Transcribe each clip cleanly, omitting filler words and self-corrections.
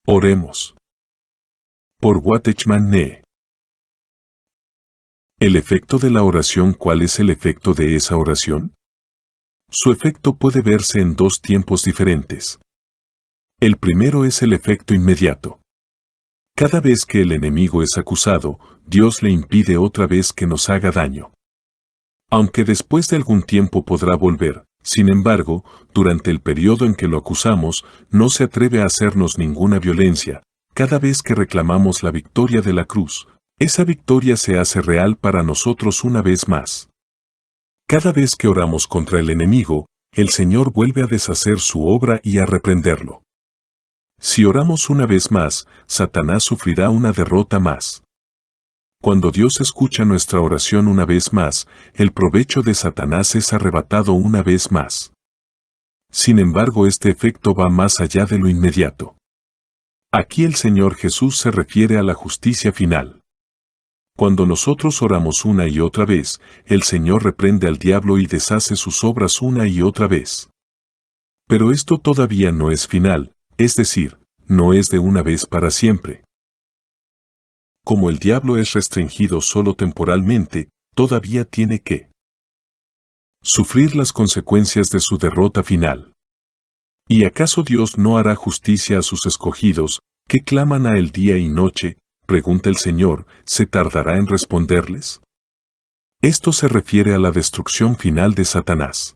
Oremos. Por Watchman Nee. ¿El efecto de la oración? ¿Cuál es el efecto de esa oración? Su efecto puede verse en dos tiempos diferentes. El primero es el efecto inmediato. Cada vez que el enemigo es acusado, Dios le impide otra vez que nos haga daño. Aunque después de algún tiempo podrá volver, sin embargo, durante el periodo en que lo acusamos, no se atreve a hacernos ninguna violencia. Cada vez que reclamamos la victoria de la cruz, esa victoria se hace real para nosotros una vez más. Cada vez que oramos contra el enemigo, el Señor vuelve a deshacer su obra y a reprenderlo. Si oramos una vez más, Satanás sufrirá una derrota más. Cuando Dios escucha nuestra oración una vez más, el provecho de Satanás es arrebatado una vez más. Sin embargo, este efecto va más allá de lo inmediato. Aquí el Señor Jesús se refiere a la justicia final. Cuando nosotros oramos una y otra vez, el Señor reprende al diablo y deshace sus obras una y otra vez. Pero esto todavía no es final, es decir, no es de una vez para siempre. Como el diablo es restringido solo temporalmente, todavía tiene que sufrir las consecuencias de su derrota final. ¿Y acaso Dios no hará justicia a sus escogidos, que claman a Él día y noche? Pregunta el Señor, ¿se tardará en responderles? Esto se refiere a la destrucción final de Satanás.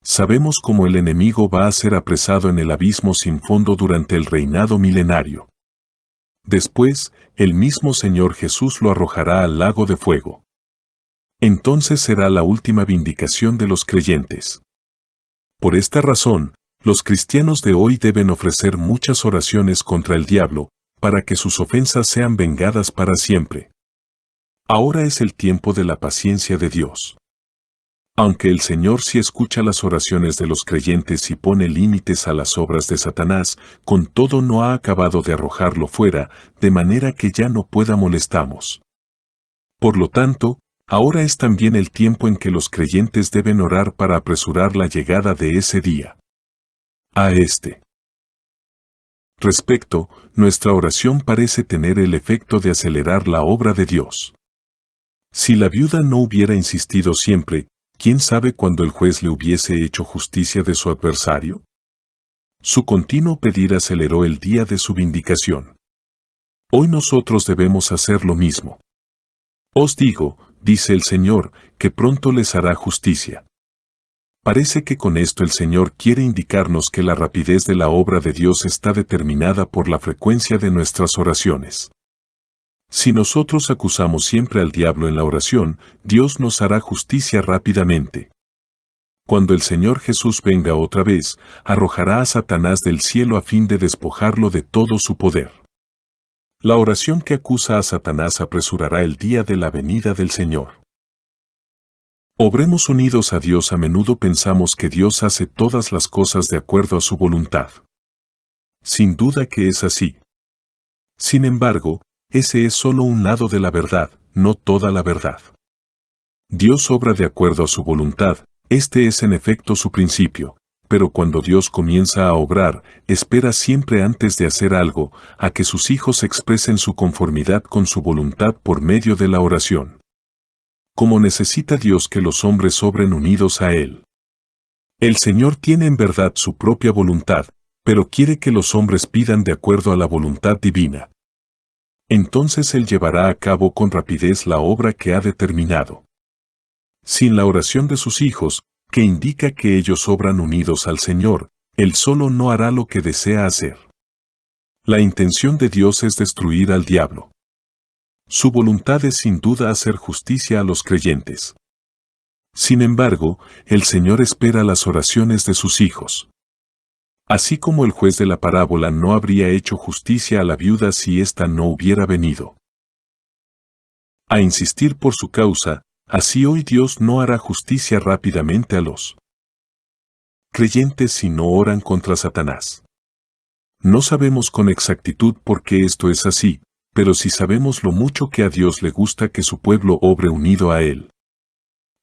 Sabemos cómo el enemigo va a ser apresado en el abismo sin fondo durante el reinado milenario. Después, el mismo Señor Jesús lo arrojará al lago de fuego. Entonces será la última vindicación de los creyentes. Por esta razón, los cristianos de hoy deben ofrecer muchas oraciones contra el diablo, para que sus ofensas sean vengadas para siempre. Ahora es el tiempo de la paciencia de Dios. Aunque el Señor sí escucha las oraciones de los creyentes y pone límites a las obras de Satanás, con todo no ha acabado de arrojarlo fuera, de manera que ya no pueda molestarnos. Por lo tanto, ahora es también el tiempo en que los creyentes deben orar para apresurar la llegada de ese día. A este respecto, nuestra oración parece tener el efecto de acelerar la obra de Dios. Si la viuda no hubiera insistido siempre, ¿quién sabe cuándo el juez le hubiese hecho justicia de su adversario? Su continuo pedir aceleró el día de su vindicación. Hoy nosotros debemos hacer lo mismo. Os digo, dice el Señor, que pronto les hará justicia. Parece que con esto el Señor quiere indicarnos que la rapidez de la obra de Dios está determinada por la frecuencia de nuestras oraciones. Si nosotros acusamos siempre al diablo en la oración, Dios nos hará justicia rápidamente. Cuando el Señor Jesús venga otra vez, arrojará a Satanás del cielo a fin de despojarlo de todo su poder. La oración que acusa a Satanás apresurará el día de la venida del Señor. Obremos unidos a Dios. A menudo pensamos que Dios hace todas las cosas de acuerdo a su voluntad. Sin duda que es así. Sin embargo, ese es solo un lado de la verdad, no toda la verdad. Dios obra de acuerdo a su voluntad, este es en efecto su principio, pero cuando Dios comienza a obrar, espera siempre antes de hacer algo, a que sus hijos expresen su conformidad con su voluntad por medio de la oración. Como necesita Dios que los hombres obren unidos a Él. El Señor tiene en verdad su propia voluntad, pero quiere que los hombres pidan de acuerdo a la voluntad divina. Entonces Él llevará a cabo con rapidez la obra que ha determinado. Sin la oración de sus hijos, que indica que ellos obran unidos al Señor, Él solo no hará lo que desea hacer. La intención de Dios es destruir al diablo. Su voluntad es sin duda hacer justicia a los creyentes. Sin embargo, el Señor espera las oraciones de sus hijos. Así como el juez de la parábola no habría hecho justicia a la viuda si ésta no hubiera venido a insistir por su causa, así hoy Dios no hará justicia rápidamente a los creyentes si no oran contra Satanás. No sabemos con exactitud por qué esto es así, pero sí sabemos lo mucho que a Dios le gusta que su pueblo obre unido a Él.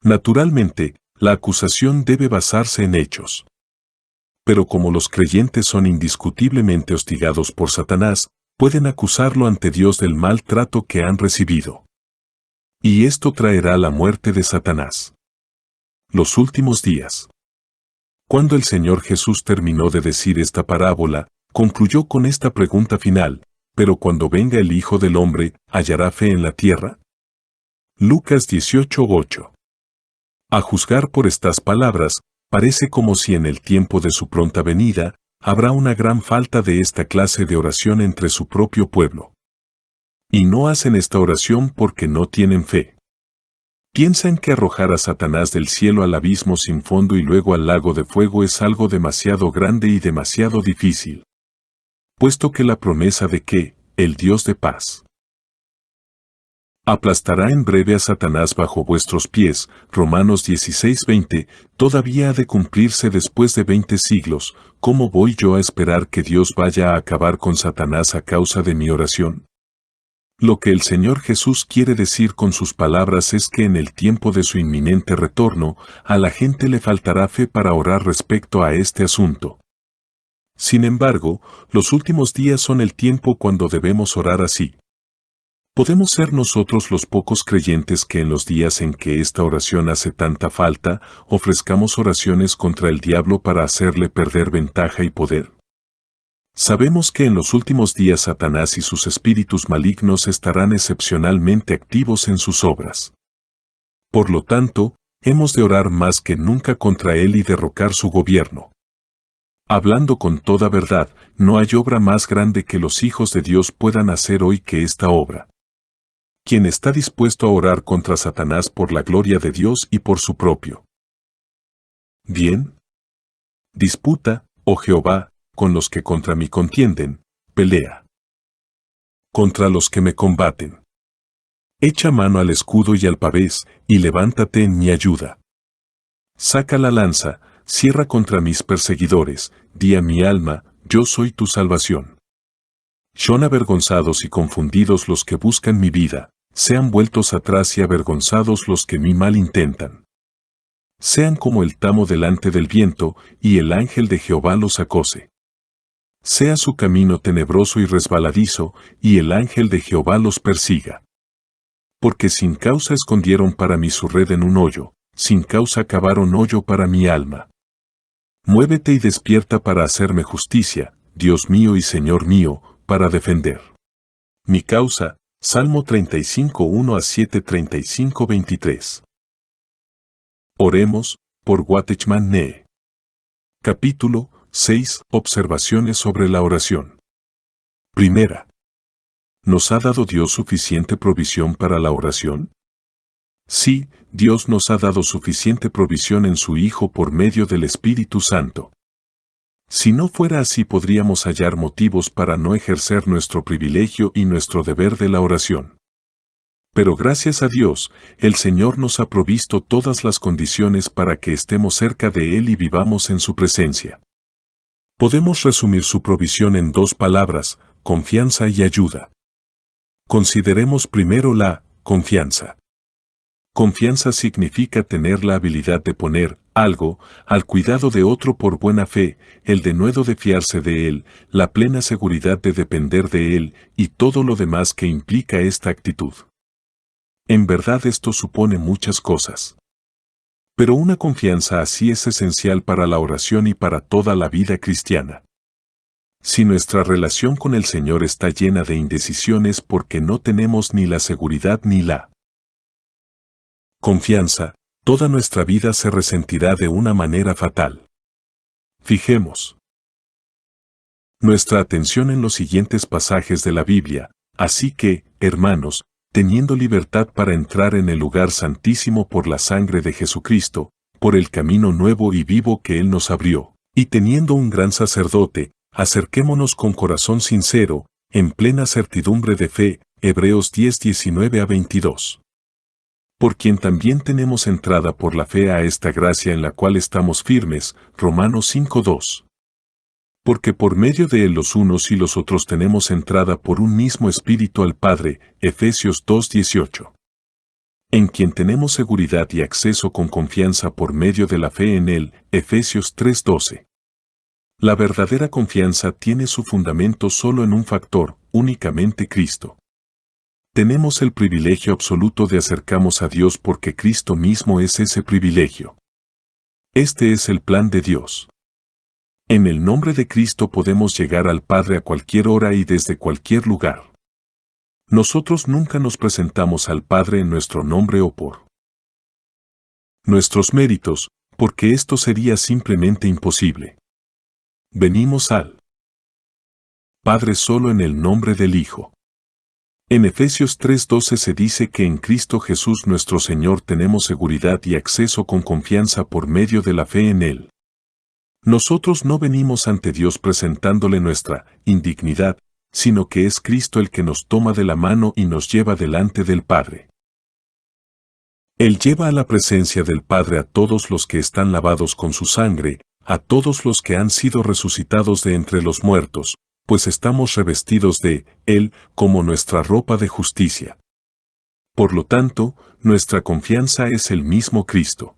Naturalmente, la acusación debe basarse en hechos. Pero como los creyentes son indiscutiblemente hostigados por Satanás, pueden acusarlo ante Dios del mal trato que han recibido. Y esto traerá la muerte de Satanás. Los últimos días. Cuando el Señor Jesús terminó de decir esta parábola, concluyó con esta pregunta final: ¿pero cuando venga el Hijo del Hombre, hallará fe en la tierra? Lucas 18:8. A juzgar por estas palabras, parece como si en el tiempo de su pronta venida, habrá una gran falta de esta clase de oración entre su propio pueblo. Y no hacen esta oración porque no tienen fe. Piensan que arrojar a Satanás del cielo al abismo sin fondo y luego al lago de fuego es algo demasiado grande y demasiado difícil. Puesto que la promesa de que, el Dios de paz, aplastará en breve a Satanás bajo vuestros pies, Romanos 16:20, todavía ha de cumplirse después de 20 siglos, ¿cómo voy yo a esperar que Dios vaya a acabar con Satanás a causa de mi oración? Lo que el Señor Jesús quiere decir con sus palabras es que en el tiempo de su inminente retorno, a la gente le faltará fe para orar respecto a este asunto. Sin embargo, los últimos días son el tiempo cuando debemos orar así. Podemos ser nosotros los pocos creyentes que en los días en que esta oración hace tanta falta, ofrezcamos oraciones contra el diablo para hacerle perder ventaja y poder. Sabemos que en los últimos días Satanás y sus espíritus malignos estarán excepcionalmente activos en sus obras. Por lo tanto, hemos de orar más que nunca contra él y derrocar su gobierno. Hablando con toda verdad, no hay obra más grande que los hijos de Dios puedan hacer hoy que esta obra. Quien está dispuesto a orar contra Satanás por la gloria de Dios y por su propio bien? Disputa, oh Jehová, con los que contra mí contienden, pelea contra los que me combaten. Echa mano al escudo y al pavés, y levántate en mi ayuda. Saca la lanza, cierra contra mis perseguidores, di a mi alma, yo soy tu salvación. Son avergonzados y confundidos los que buscan mi vida, sean vueltos atrás y avergonzados los que mi mal intentan. Sean como el tamo delante del viento, y el ángel de Jehová los acose. Sea su camino tenebroso y resbaladizo, y el ángel de Jehová los persiga. Porque sin causa escondieron para mí su red en un hoyo, sin causa cavaron hoyo para mi alma. Muévete y despierta para hacerme justicia, Dios mío y Señor mío, para defender mi causa. Salmo 35, 1-7, 35, 23. Oremos, por Watchman Nee. Capítulo 6. Observaciones sobre la oración. Primera. ¿Nos ha dado Dios suficiente provisión para la oración? Sí, Dios nos ha dado suficiente provisión en su Hijo por medio del Espíritu Santo. Si no fuera así, podríamos hallar motivos para no ejercer nuestro privilegio y nuestro deber de la oración. Pero gracias a Dios, el Señor nos ha provisto todas las condiciones para que estemos cerca de Él y vivamos en su presencia. Podemos resumir su provisión en dos palabras: confianza y ayuda. Consideremos primero la confianza. Confianza significa tener la habilidad de poner algo al cuidado de otro por buena fe, el denuedo de fiarse de él, la plena seguridad de depender de él y todo lo demás que implica esta actitud. En verdad esto supone muchas cosas. Pero una confianza así es esencial para la oración y para toda la vida cristiana. Si nuestra relación con el Señor está llena de indecisiones porque no tenemos ni la seguridad ni la confianza, toda nuestra vida se resentirá de una manera fatal. Fijemos nuestra atención en los siguientes pasajes de la Biblia. Así que, hermanos, teniendo libertad para entrar en el lugar santísimo por la sangre de Jesucristo, por el camino nuevo y vivo que Él nos abrió, y teniendo un gran sacerdote, acerquémonos con corazón sincero, en plena certidumbre de fe. Hebreos 10, 19-22. Por quien también tenemos entrada por la fe a esta gracia en la cual estamos firmes. Romanos 5, 2. Porque por medio de Él los unos y los otros tenemos entrada por un mismo Espíritu al Padre. Efesios 2, 18. En quien tenemos seguridad y acceso con confianza por medio de la fe en Él. Efesios 3, 12. La verdadera confianza tiene su fundamento solo en un factor, únicamente Cristo. Tenemos el privilegio absoluto de acercarnos a Dios porque Cristo mismo es ese privilegio. Este es el plan de Dios. En el nombre de Cristo podemos llegar al Padre a cualquier hora y desde cualquier lugar. Nosotros nunca nos presentamos al Padre en nuestro nombre o por nuestros méritos, porque esto sería simplemente imposible. Venimos al Padre solo en el nombre del Hijo. En Efesios 3:12 se dice que en Cristo Jesús nuestro Señor tenemos seguridad y acceso con confianza por medio de la fe en Él. Nosotros no venimos ante Dios presentándole nuestra indignidad, sino que es Cristo el que nos toma de la mano y nos lleva delante del Padre. Él lleva a la presencia del Padre a todos los que están lavados con su sangre, a todos los que han sido resucitados de entre los muertos, pues estamos revestidos de Él como nuestra ropa de justicia. Por lo tanto, nuestra confianza es el mismo Cristo.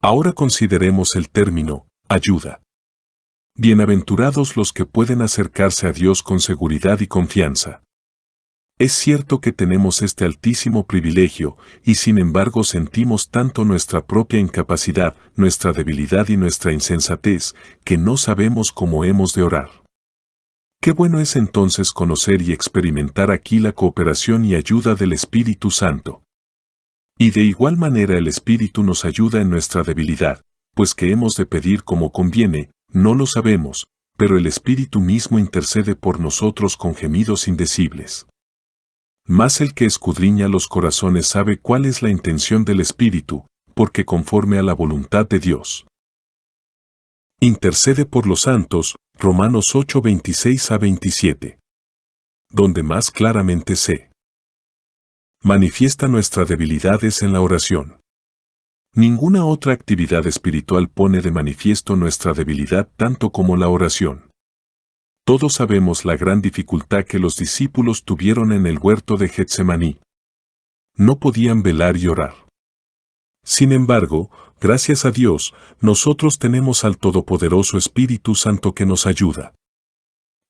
Ahora consideremos el término ayuda. Bienaventurados los que pueden acercarse a Dios con seguridad y confianza. Es cierto que tenemos este altísimo privilegio, y sin embargo sentimos tanto nuestra propia incapacidad, nuestra debilidad y nuestra insensatez, que no sabemos cómo hemos de orar. Qué bueno es entonces conocer y experimentar aquí la cooperación y ayuda del Espíritu Santo. Y de igual manera el Espíritu nos ayuda en nuestra debilidad, pues que hemos de pedir como conviene, no lo sabemos, pero el Espíritu mismo intercede por nosotros con gemidos indecibles. Mas el que escudriña los corazones sabe cuál es la intención del Espíritu, porque conforme a la voluntad de Dios. Intercede por los santos, Romanos 8:26-27. Donde más claramente se manifiesta nuestra debilidad es en la oración. Ninguna otra actividad espiritual pone de manifiesto nuestra debilidad tanto como la oración. Todos sabemos la gran dificultad que los discípulos tuvieron en el huerto de Getsemaní. No podían velar y orar. Sin embargo, gracias a Dios, nosotros tenemos al Todopoderoso Espíritu Santo que nos ayuda.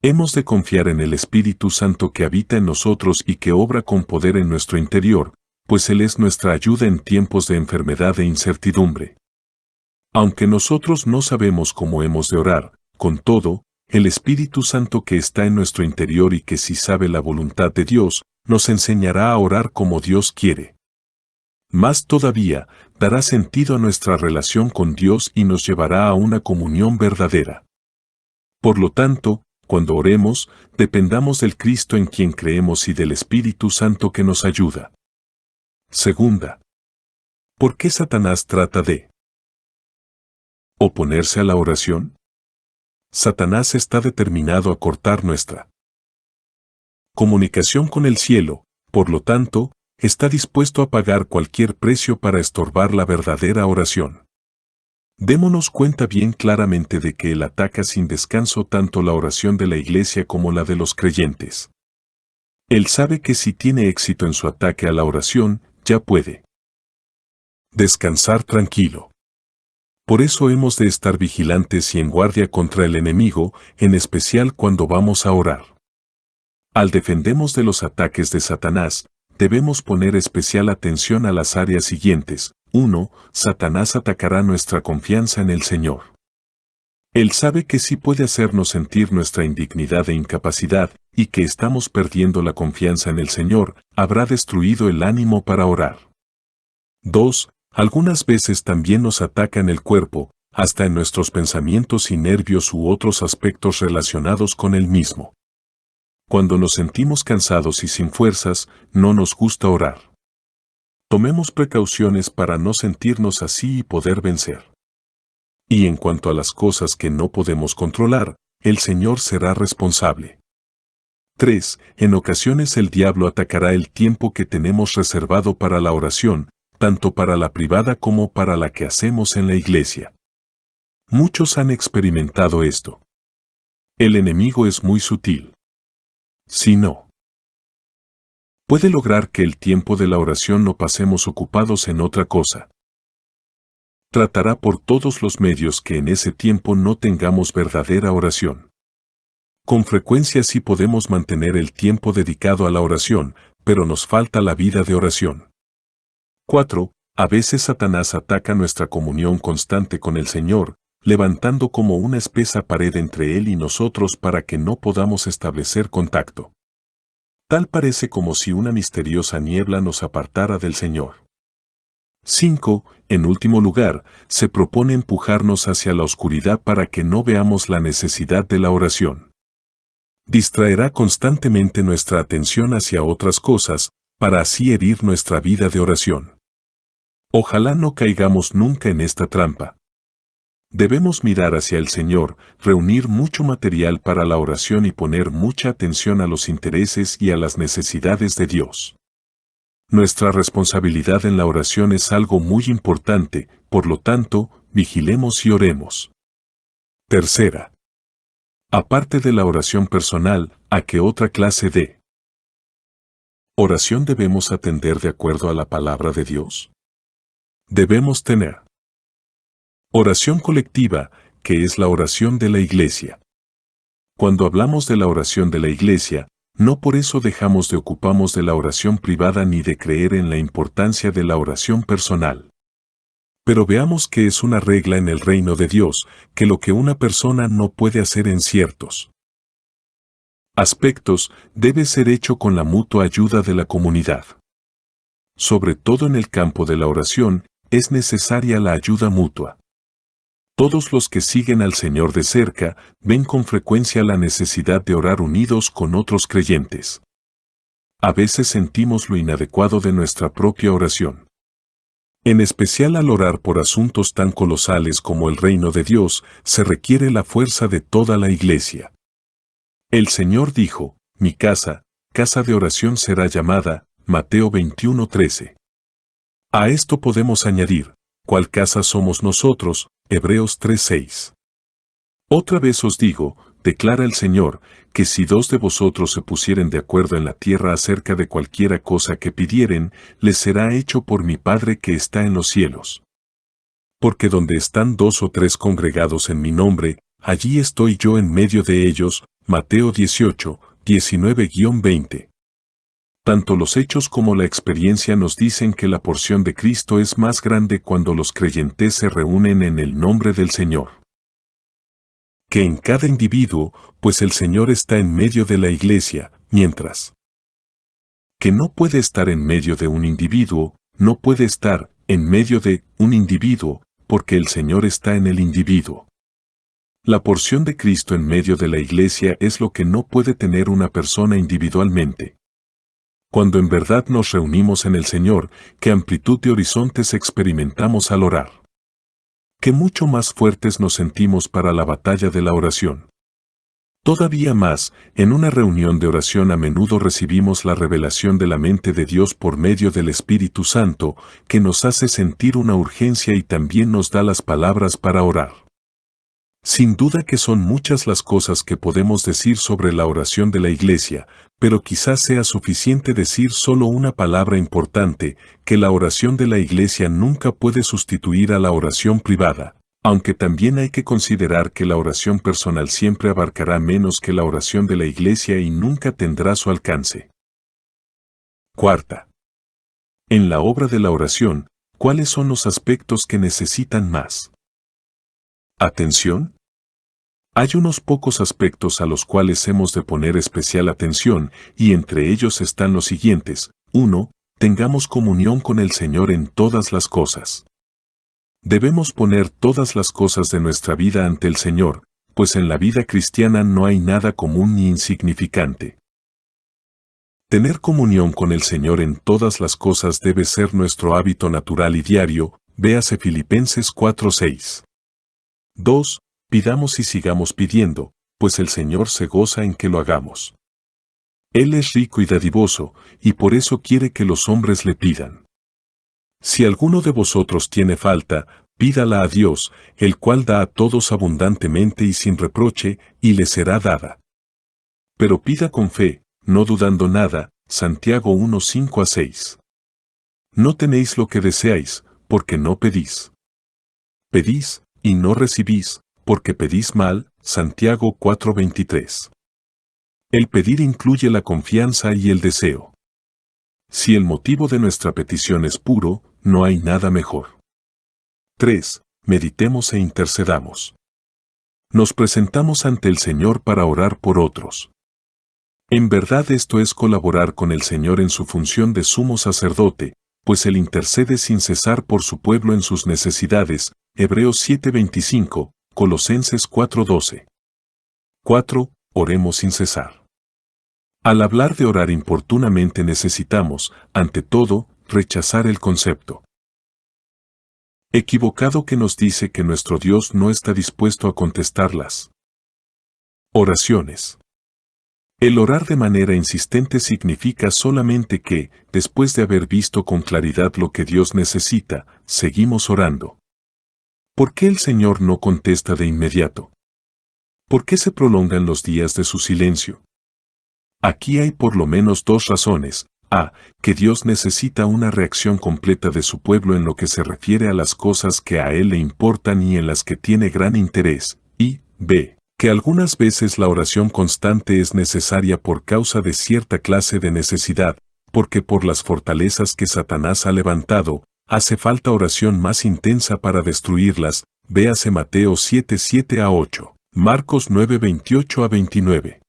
Hemos de confiar en el Espíritu Santo que habita en nosotros y que obra con poder en nuestro interior, pues Él es nuestra ayuda en tiempos de enfermedad e incertidumbre. Aunque nosotros no sabemos cómo hemos de orar, con todo, el Espíritu Santo que está en nuestro interior y que sí sabe la voluntad de Dios, nos enseñará a orar como Dios quiere. Más todavía, dará sentido a nuestra relación con Dios y nos llevará a una comunión verdadera. Por lo tanto, cuando oremos, dependamos del Cristo en quien creemos y del Espíritu Santo que nos ayuda. Segunda. ¿Por qué Satanás trata de oponerse a la oración? Satanás está determinado a cortar nuestra comunicación con el cielo, por lo tanto, está dispuesto a pagar cualquier precio para estorbar la verdadera oración. Démonos cuenta bien claramente de que él ataca sin descanso tanto la oración de la iglesia como la de los creyentes. Él sabe que si tiene éxito en su ataque a la oración, ya puede descansar tranquilo. Por eso hemos de estar vigilantes y en guardia contra el enemigo, en especial cuando vamos a orar. Al defendernos de los ataques de Satanás, debemos poner especial atención a las áreas siguientes. 1. Satanás atacará nuestra confianza en el Señor. Él sabe que sí puede hacernos sentir nuestra indignidad e incapacidad, y que estamos perdiendo la confianza en el Señor, habrá destruido el ánimo para orar. 2. Algunas veces también nos ataca en el cuerpo, hasta en nuestros pensamientos y nervios u otros aspectos relacionados con él mismo. Cuando nos sentimos cansados y sin fuerzas, no nos gusta orar. Tomemos precauciones para no sentirnos así y poder vencer. Y en cuanto a las cosas que no podemos controlar, el Señor será responsable. 3. En ocasiones el diablo atacará el tiempo que tenemos reservado para la oración, tanto para la privada como para la que hacemos en la iglesia. Muchos han experimentado esto. El enemigo es muy sutil. Si no, puede lograr que el tiempo de la oración lo pasemos ocupados en otra cosa. Tratará por todos los medios que en ese tiempo no tengamos verdadera oración. Con frecuencia sí podemos mantener el tiempo dedicado a la oración, pero nos falta la vida de oración. 4. A veces Satanás ataca nuestra comunión constante con el Señor, levantando como una espesa pared entre Él y nosotros para que no podamos establecer contacto. Tal parece como si una misteriosa niebla nos apartara del Señor. 5. En último lugar, se propone empujarnos hacia la oscuridad para que no veamos la necesidad de la oración. Distraerá constantemente nuestra atención hacia otras cosas, para así herir nuestra vida de oración. Ojalá no caigamos nunca en esta trampa. Debemos mirar hacia el Señor, reunir mucho material para la oración y poner mucha atención a los intereses y a las necesidades de Dios. Nuestra responsabilidad en la oración es algo muy importante, por lo tanto, vigilemos y oremos. Tercera. Aparte de la oración personal, ¿a qué otra clase de oración debemos atender de acuerdo a la palabra de Dios? Debemos tener oración colectiva, que es la oración de la Iglesia. Cuando hablamos de la oración de la Iglesia, no por eso dejamos de ocuparnos de la oración privada ni de creer en la importancia de la oración personal. Pero veamos que es una regla en el reino de Dios, que lo que una persona no puede hacer en ciertos aspectos, debe ser hecho con la mutua ayuda de la comunidad. Sobre todo en el campo de la oración, es necesaria la ayuda mutua. Todos los que siguen al Señor de cerca, ven con frecuencia la necesidad de orar unidos con otros creyentes. A veces sentimos lo inadecuado de nuestra propia oración. En especial al orar por asuntos tan colosales como el reino de Dios, se requiere la fuerza de toda la Iglesia. El Señor dijo, mi casa de oración será llamada, Mateo 21:13. A esto podemos añadir, ¿cuál casa somos nosotros? Hebreos 3:6. Otra vez os digo, declara el Señor, que si 2 de vosotros se pusieren de acuerdo en la tierra acerca de cualquiera cosa que pidieren, les será hecho por mi Padre que está en los cielos. Porque donde están 2 o 3 congregados en mi nombre, allí estoy yo en medio de ellos. Mateo 18, 19-20. Tanto los hechos como la experiencia nos dicen que la porción de Cristo es más grande cuando los creyentes se reúnen en el nombre del Señor que en cada individuo, pues el Señor está en medio de la Iglesia, mientras que no puede estar en medio de un individuo, no puede estar en medio de un individuo, porque el Señor está en el individuo. La porción de Cristo en medio de la Iglesia es lo que no puede tener una persona individualmente. Cuando en verdad nos reunimos en el Señor, qué amplitud de horizontes experimentamos al orar. Qué mucho más fuertes nos sentimos para la batalla de la oración. Todavía más, en una reunión de oración a menudo recibimos la revelación de la mente de Dios por medio del Espíritu Santo, que nos hace sentir una urgencia y también nos da las palabras para orar. Sin duda que son muchas las cosas que podemos decir sobre la oración de la Iglesia, pero quizás sea suficiente decir solo una palabra importante, que la oración de la Iglesia nunca puede sustituir a la oración privada, aunque también hay que considerar que la oración personal siempre abarcará menos que la oración de la Iglesia y nunca tendrá su alcance. Cuarta. En la obra de la oración, ¿cuáles son los aspectos que necesitan más atención? Hay unos pocos aspectos a los cuales hemos de poner especial atención, y entre ellos están los siguientes. 1. Tengamos comunión con el Señor en todas las cosas. Debemos poner todas las cosas de nuestra vida ante el Señor, pues en la vida cristiana no hay nada común ni insignificante. Tener comunión con el Señor en todas las cosas debe ser nuestro hábito natural y diario, véase Filipenses 4:6. 2. Pidamos y sigamos pidiendo, pues el Señor se goza en que lo hagamos. Él es rico y dadivoso, y por eso quiere que los hombres le pidan. Si alguno de vosotros tiene falta, pídala a Dios, el cual da a todos abundantemente y sin reproche, y le será dada. Pero pida con fe, no dudando nada. Santiago 1:5-6. No tenéis lo que deseáis, porque no pedís. Pedís, y no recibís, porque pedís mal, Santiago 4:23. El pedir incluye la confianza y el deseo. Si el motivo de nuestra petición es puro, no hay nada mejor. 3. Meditemos e intercedamos. Nos presentamos ante el Señor para orar por otros. En verdad esto es colaborar con el Señor en su función de sumo sacerdote, pues Él intercede sin cesar por su pueblo en sus necesidades, Hebreos 7:25, Colosenses 4:12. 4. Oremos sin cesar. Al hablar de orar importunamente necesitamos, ante todo, rechazar el concepto equivocado que nos dice que nuestro Dios no está dispuesto a contestar las oraciones. El orar de manera insistente significa solamente que, después de haber visto con claridad lo que Dios necesita, seguimos orando. ¿Por qué el Señor no contesta de inmediato? ¿Por qué se prolongan los días de su silencio? Aquí hay por lo menos dos razones. A. Que Dios necesita una reacción completa de su pueblo en lo que se refiere a las cosas que a Él le importan y en las que tiene gran interés. Y B. Que algunas veces la oración constante es necesaria por causa de cierta clase de necesidad, porque por las fortalezas que Satanás ha levantado, hace falta oración más intensa para destruirlas. Véase Mateo 7:7-8, Marcos 9:28-29.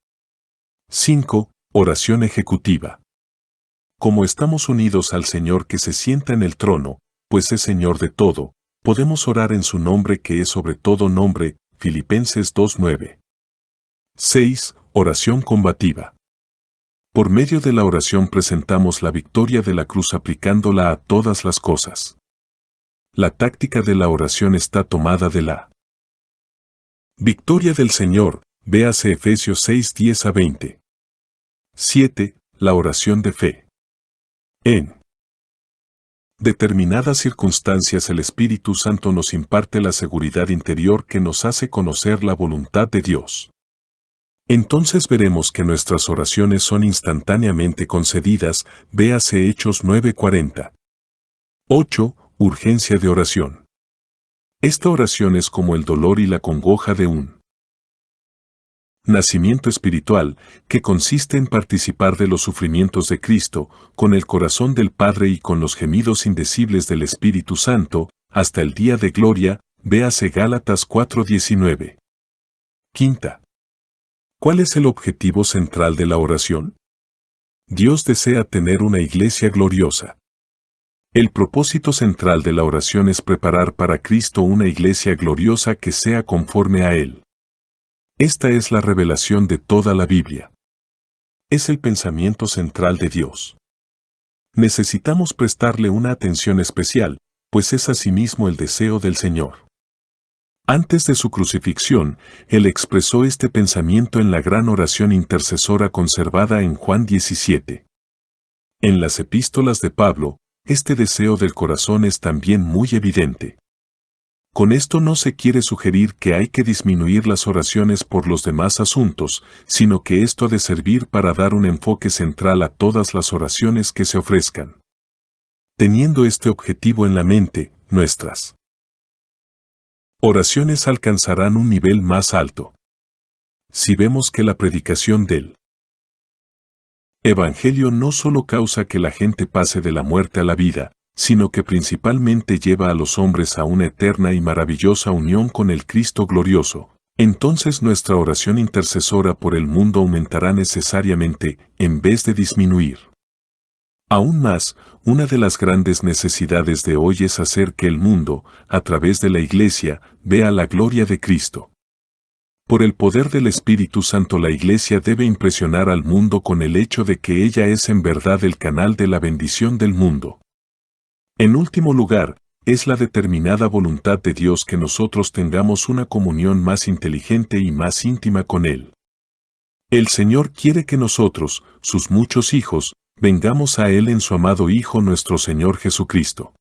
5. Oración ejecutiva. Como estamos unidos al Señor que se sienta en el trono, pues es Señor de todo, podemos orar en su nombre que es sobre todo nombre, Filipenses 2:9. 6. Oración combativa. Por medio de la oración presentamos la victoria de la cruz aplicándola a todas las cosas. La táctica de la oración está tomada de la victoria del Señor, véase Efesios 6:10-20. 7. La oración de fe. En determinadas circunstancias el Espíritu Santo nos imparte la seguridad interior que nos hace conocer la voluntad de Dios. Entonces veremos que nuestras oraciones son instantáneamente concedidas, véase Hechos 9:40. 8. Urgencia de oración. Esta oración es como el dolor y la congoja de un nacimiento espiritual, que consiste en participar de los sufrimientos de Cristo, con el corazón del Padre y con los gemidos indecibles del Espíritu Santo, hasta el día de gloria, véase Gálatas 4:19. Quinta. ¿Cuál es el objetivo central de la oración? Dios desea tener una iglesia gloriosa. El propósito central de la oración es preparar para Cristo una iglesia gloriosa que sea conforme a Él. Esta es la revelación de toda la Biblia. Es el pensamiento central de Dios. Necesitamos prestarle una atención especial, pues es asimismo el deseo del Señor. Antes de su crucifixión, Él expresó este pensamiento en la gran oración intercesora conservada en Juan 17. En las epístolas de Pablo, este deseo del corazón es también muy evidente. Con esto no se quiere sugerir que hay que disminuir las oraciones por los demás asuntos, sino que esto ha de servir para dar un enfoque central a todas las oraciones que se ofrezcan. Teniendo este objetivo en la mente, nuestras oraciones alcanzarán un nivel más alto. Si vemos que la predicación del Evangelio no solo causa que la gente pase de la muerte a la vida, sino que principalmente lleva a los hombres a una eterna y maravillosa unión con el Cristo glorioso, entonces nuestra oración intercesora por el mundo aumentará necesariamente, en vez de disminuir. Aún más, una de las grandes necesidades de hoy es hacer que el mundo, a través de la Iglesia, vea la gloria de Cristo. Por el poder del Espíritu Santo la Iglesia debe impresionar al mundo con el hecho de que ella es en verdad el canal de la bendición del mundo. En último lugar, es la determinada voluntad de Dios que nosotros tengamos una comunión más inteligente y más íntima con Él. El Señor quiere que nosotros, sus muchos hijos, vengamos a Él en su amado Hijo nuestro Señor Jesucristo.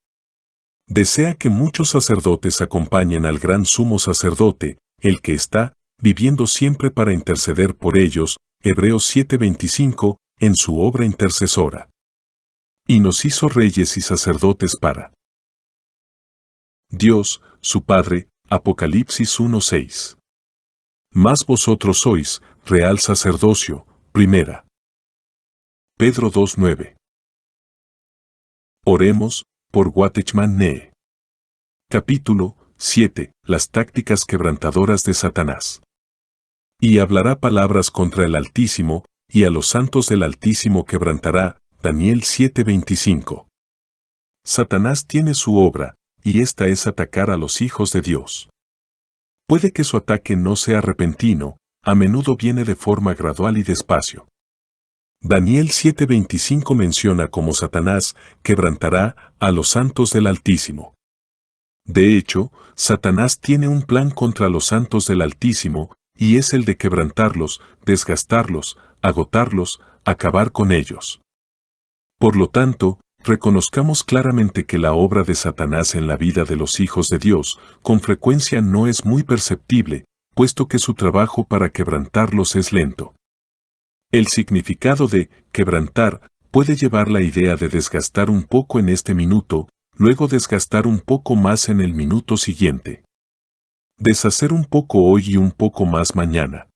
Desea que muchos sacerdotes acompañen al gran sumo sacerdote, el que está, viviendo siempre para interceder por ellos, Hebreos 7:25, en su obra intercesora. Y nos hizo reyes y sacerdotes para Dios, su Padre, Apocalipsis 1:6. Mas vosotros sois, real sacerdocio, primera. Pedro 2:9. Oremos, por Watchman Nee. Capítulo 7. Las tácticas quebrantadoras de Satanás. Y hablará palabras contra el Altísimo, y a los santos del Altísimo quebrantará. Daniel 7:25. Satanás tiene su obra, y esta es atacar a los hijos de Dios. Puede que su ataque no sea repentino, a menudo viene de forma gradual y despacio. Daniel 7:25 menciona cómo Satanás quebrantará a los santos del Altísimo. De hecho, Satanás tiene un plan contra los santos del Altísimo, y es el de quebrantarlos, desgastarlos, agotarlos, acabar con ellos. Por lo tanto, reconozcamos claramente que la obra de Satanás en la vida de los hijos de Dios, con frecuencia no es muy perceptible, puesto que su trabajo para quebrantarlos es lento. El significado de quebrantar puede llevar la idea de desgastar un poco en este minuto, luego desgastar un poco más en el minuto siguiente. Deshacer un poco hoy y un poco más mañana.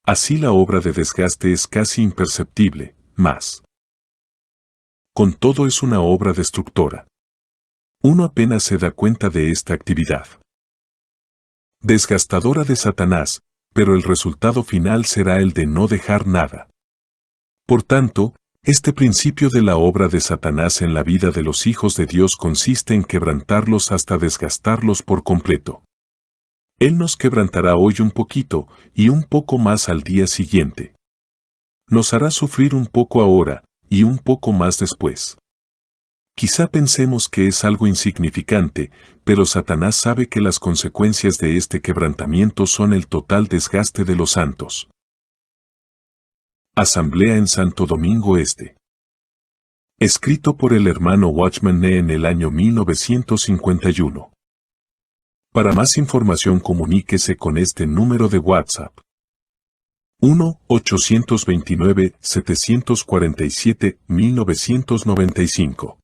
Así la obra de desgaste es casi imperceptible, más. Con todo es una obra destructora. Uno apenas se da cuenta de esta actividad desgastadora de Satanás, pero el resultado final será el de no dejar nada. Por tanto, este principio de la obra de Satanás en la vida de los hijos de Dios consiste en quebrantarlos hasta desgastarlos por completo. Él nos quebrantará hoy un poquito y un poco más al día siguiente. Nos hará sufrir un poco ahora y un poco más después. Quizá pensemos que es algo insignificante, pero Satanás sabe que las consecuencias de este quebrantamiento son el total desgaste de los santos. Asamblea en Santo Domingo Este. Escrito por el hermano Watchman Nee en el año 1951. Para más información comuníquese con este número de WhatsApp. 1-829-747-1995.